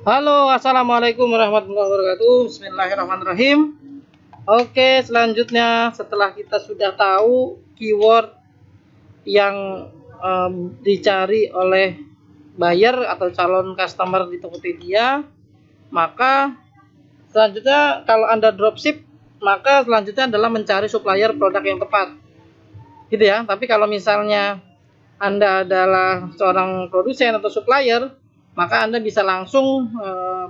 Halo, assalamualaikum warahmatullahi wabarakatuh. Bismillahirrahmanirrahim. Oke, selanjutnya setelah kita sudah tahu keyword yang dicari oleh buyer atau calon customer di Tokopedia, maka selanjutnya kalau Anda dropship, maka selanjutnya adalah mencari supplier produk yang tepat. Gitu ya. Tapi kalau misalnya Anda adalah seorang produsen atau supplier, maka Anda bisa langsung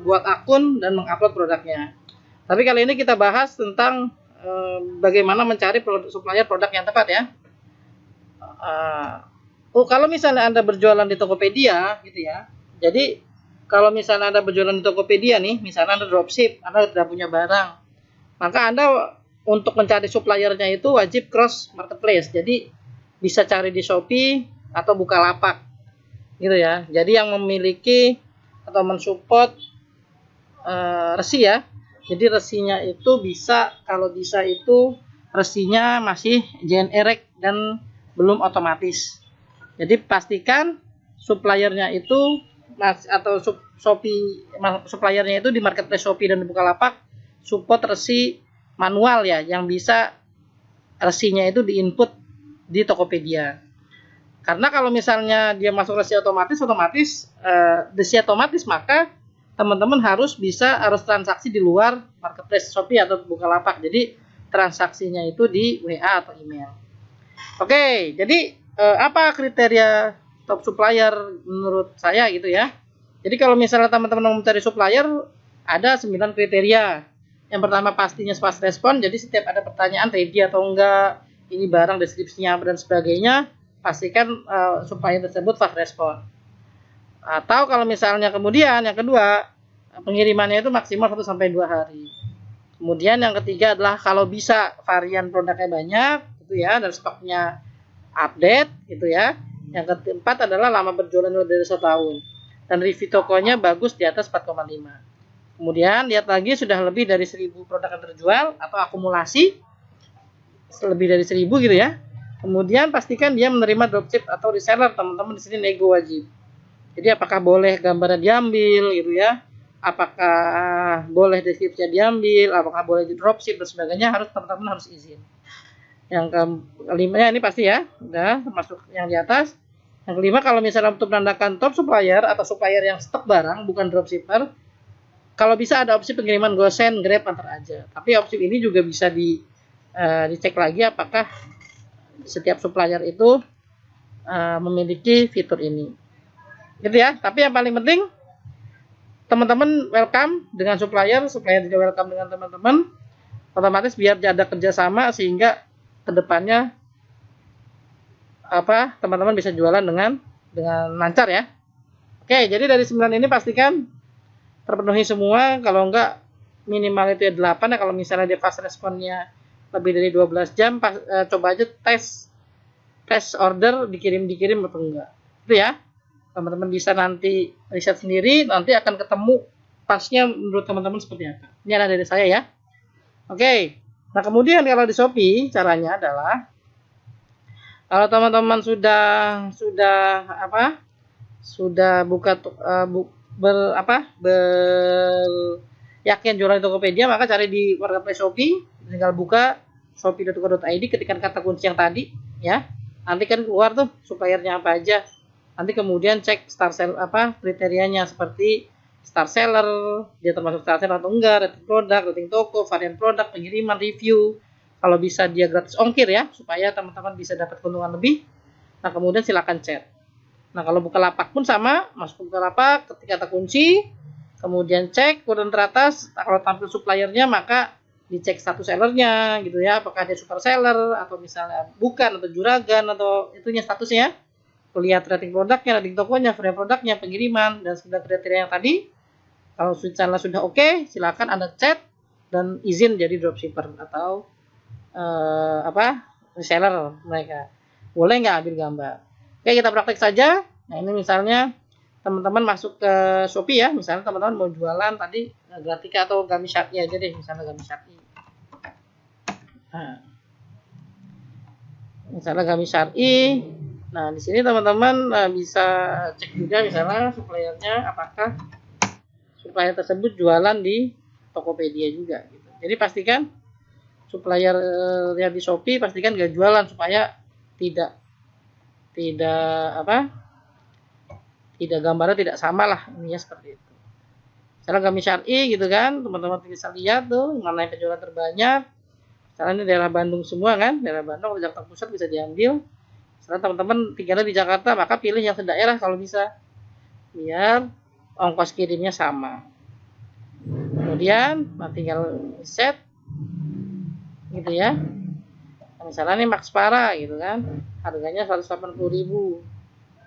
buat akun dan mengupload produknya. Tapi kali ini kita bahas tentang bagaimana mencari supplier produk yang tepat ya. Kalau misalnya Anda berjualan di Tokopedia gitu ya. Jadi kalau misalnya Anda berjualan di Tokopedia nih, misalnya Anda dropship, Anda tidak punya barang, maka Anda untuk mencari suppliernya itu wajib cross marketplace. Jadi bisa cari di Shopee atau Bukalapak gitu ya. Jadi yang memiliki atau mensupport resi ya. Jadi resinya itu bisa, kalau bisa itu resinya masih generic dan belum otomatis. Jadi pastikan suppliernya itu atau Shopee suppliernya itu di marketplace Shopee dan Bukalapak support resi manual ya, yang bisa resinya itu diinput di Tokopedia. Karena kalau misalnya dia masuk resi otomatis maka teman-teman harus transaksi di luar marketplace Shopee atau Bukalapak. Jadi transaksinya itu di WA atau email. Oke, jadi apa kriteria top supplier menurut saya gitu ya. Jadi kalau misalnya teman-teman mau mencari supplier, ada 9 kriteria. Yang pertama pastinya fast respon, jadi setiap ada pertanyaan ready atau enggak, ini barang deskripsinya dan sebagainya, pastikan supplier tersebut fast respon. Atau kalau misalnya kemudian yang kedua, pengirimannya itu maksimal 1-2 hari. Kemudian yang ketiga adalah kalau bisa varian produknya banyak gitu ya, dan stoknya update gitu ya. Yang keempat adalah lama berjualan lebih dari 1 tahun dan review tokonya bagus di atas 4,5. Kemudian lihat lagi sudah lebih dari 1.000 produk yang terjual atau akumulasi lebih dari 1.000 gitu ya. Kemudian pastikan dia menerima dropship atau reseller. Teman-teman di sini nego wajib. Jadi apakah boleh gambarnya diambil gitu ya? Apakah boleh deskripsinya diambil? Apakah boleh di dropship dan sebagainya? Teman-teman harus izin. Yang kelimanya ini pasti ya, udah termasuk yang di atas. Yang kelima, kalau misalnya untuk menandakan top supplier atau supplier yang stok barang bukan dropshipper, kalau bisa ada opsi pengiriman GoSend, Grab, antar aja. Tapi opsi ini juga bisa dicek lagi apakah setiap supplier itu memiliki fitur ini. Gitu ya. Tapi yang paling penting, teman-teman welcome dengan supplier juga welcome dengan teman-teman. Otomatis biar ada kerjasama sehingga kedepannya teman-teman bisa jualan dengan lancar ya. Oke, jadi dari 9 ini pastikan terpenuhi semua. Kalau enggak minimal itu ya 8 ya. Kalau misalnya dia fast responnya lebih dari 12 jam, coba aja tes order dikirim atau enggak. Itu ya. Teman-teman bisa nanti riset sendiri, nanti akan ketemu pasnya menurut teman-teman seperti apa. Ini adalah dari saya ya. Oke. Nah, kemudian kalau di Shopee caranya adalah kalau teman-teman sudah buka yakin jualan di Tokopedia, maka cari di marketplace Shopee, tinggal buka shopee.co.id, ketikkan kata kunci yang tadi ya. Nanti kan keluar tuh suppliernya apa aja. Nanti kemudian cek kriterianya seperti star seller, dia termasuk star seller atau enggak, rating produk, rating toko, varian produk, pengiriman, review. Kalau bisa dia gratis ongkir ya, supaya teman-teman bisa dapat keuntungan lebih. Nah, kemudian silakan chat. Nah, kalau Bukalapak pun sama, masuk ke Bukalapak, ketik kata kunci, kemudian cek kode teratas. Nah, kalau tampil suppliernya maka dicek status sellernya gitu ya, apakah dia super seller atau misalnya bukan, atau juragan, atau itunya statusnya. Lihat rating produknya, rating tokonya, varian produknya, pengiriman, dan segala kriteria yang tadi. Kalau sudah oke, silakan Anda chat dan izin jadi dropshipper atau reseller mereka. Boleh nggak ambil gambar? Oke, kita praktek saja. Nah, ini misalnya teman-teman masuk ke Shopee ya, misalnya teman-teman mau jualan tadi Gratika atau Gami Syar'i aja deh, misalnya Gami Syar'i. Nah, misalnya Gami Syar'i. Nah, di sini teman-teman bisa cek juga misalnya suppliernya apakah supplier tersebut jualan di Tokopedia juga gitu. Jadi pastikan supplier yang di Shopee pastikan gak jualan supaya tidak gambarnya tidak sama lah, ininya seperti itu. Misalnya Gamis Syar'i gitu kan, teman-teman bisa lihat tuh mana yang penjualan terbanyak. Misalnya ini daerah Bandung semua kan, daerah Bandung atau Jakarta Pusat bisa diambil. Misalnya teman-teman tinggalnya di Jakarta, maka pilih yang sedaerah kalau bisa, biar ongkos kirimnya sama. Kemudian tinggal set gitu ya. Misalnya nih Max Para gitu kan, harganya 180.000.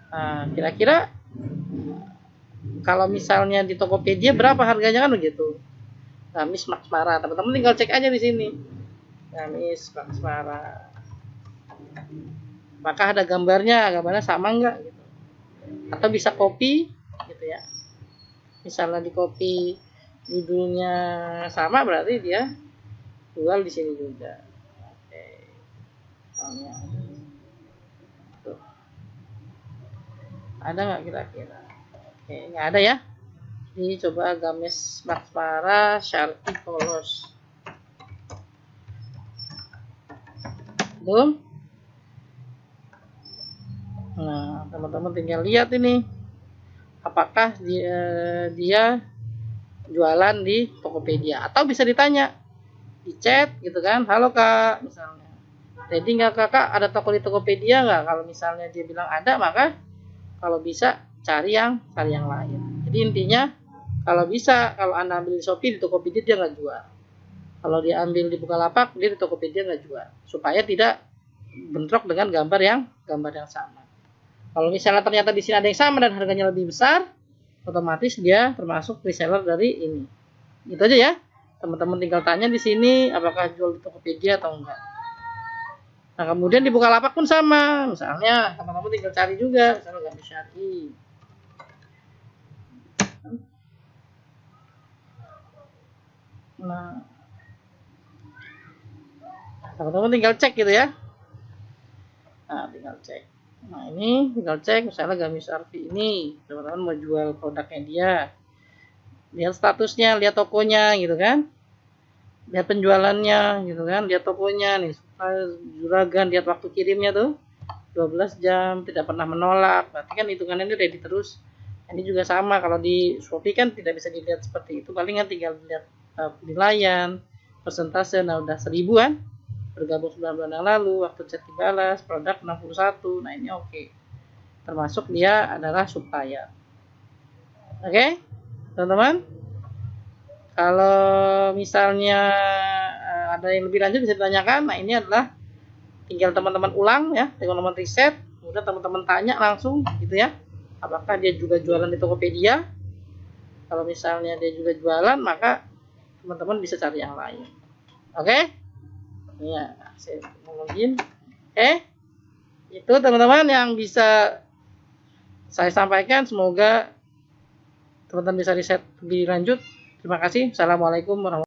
Nah, kira-kira kalau misalnya di Tokopedia berapa harganya kan begitu. Gamis Max Para, teman-teman tinggal cek aja di sini. Gamis Max Para. Maka ada gambarnya sama enggak gitu. Atau bisa copy gitu ya. Misalnya di copy judulnya sama berarti dia jual di sini juga. Oke. Tuh. Ada nggak kira-kira? Oke, nggak ada ya. Ini coba Gamis Max Para Syar'i Polos. Belum? Nah, teman-teman tinggal lihat ini. Apakah dia jualan di Tokopedia, atau bisa ditanya di chat gitu kan, halo kak misalnya, jadi nggak kakak ada toko di Tokopedia nggak? Kalau misalnya dia bilang ada, maka kalau bisa cari yang lain. Jadi intinya kalau anda ambil di Shopee, di Tokopedia dia nggak jual. Kalau dia ambil di Bukalapak, dia di Tokopedia nggak jual, supaya tidak bentrok dengan gambar yang sama. Kalau misalnya ternyata di sini ada yang sama dan harganya lebih besar, otomatis dia termasuk reseller dari ini. Itu aja ya. Teman-teman tinggal tanya di sini apakah jual di Tokopedia atau enggak. Nah, kemudian di Bukalapak pun sama. Misalnya teman-teman tinggal cari juga, misalnya Gamis Syar'i. Nah, teman-teman tinggal cek gitu ya. Nah, tinggal cek. Nah, ini tinggal cek misalnya Gamis Syar'i ini, teman-teman mau jual produknya dia. Lihat statusnya, lihat tokonya gitu kan. Lihat penjualannya gitu kan, lihat tokonya nih, juragan, lihat waktu kirimnya tuh 12 jam, tidak pernah menolak. Berarti kan hitungannya ini ready terus. Ini juga sama, kalau di Shopee kan tidak bisa dilihat seperti itu, palingan tinggal lihat penilaian, persentase. Nah, udah 1000 kan, bergabung 9 bulan yang lalu, waktu chat dibalas, produk 61. Nah, ini oke. Termasuk dia adalah supplier. Oke, teman-teman. Kalau misalnya ada yang lebih lanjut bisa ditanyakan. Nah, ini adalah tinggal teman-teman ulang ya, teman-teman riset, kemudian teman-teman tanya langsung gitu ya. Apakah dia juga jualan di Tokopedia? Kalau misalnya dia juga jualan, maka teman-teman bisa cari yang lain. Oke? Ya, saya mau login. Itu teman-teman yang bisa saya sampaikan. Semoga teman-teman bisa riset lebih lanjut. Terima kasih. Assalamualaikum warahmatullahi wabarakatuh.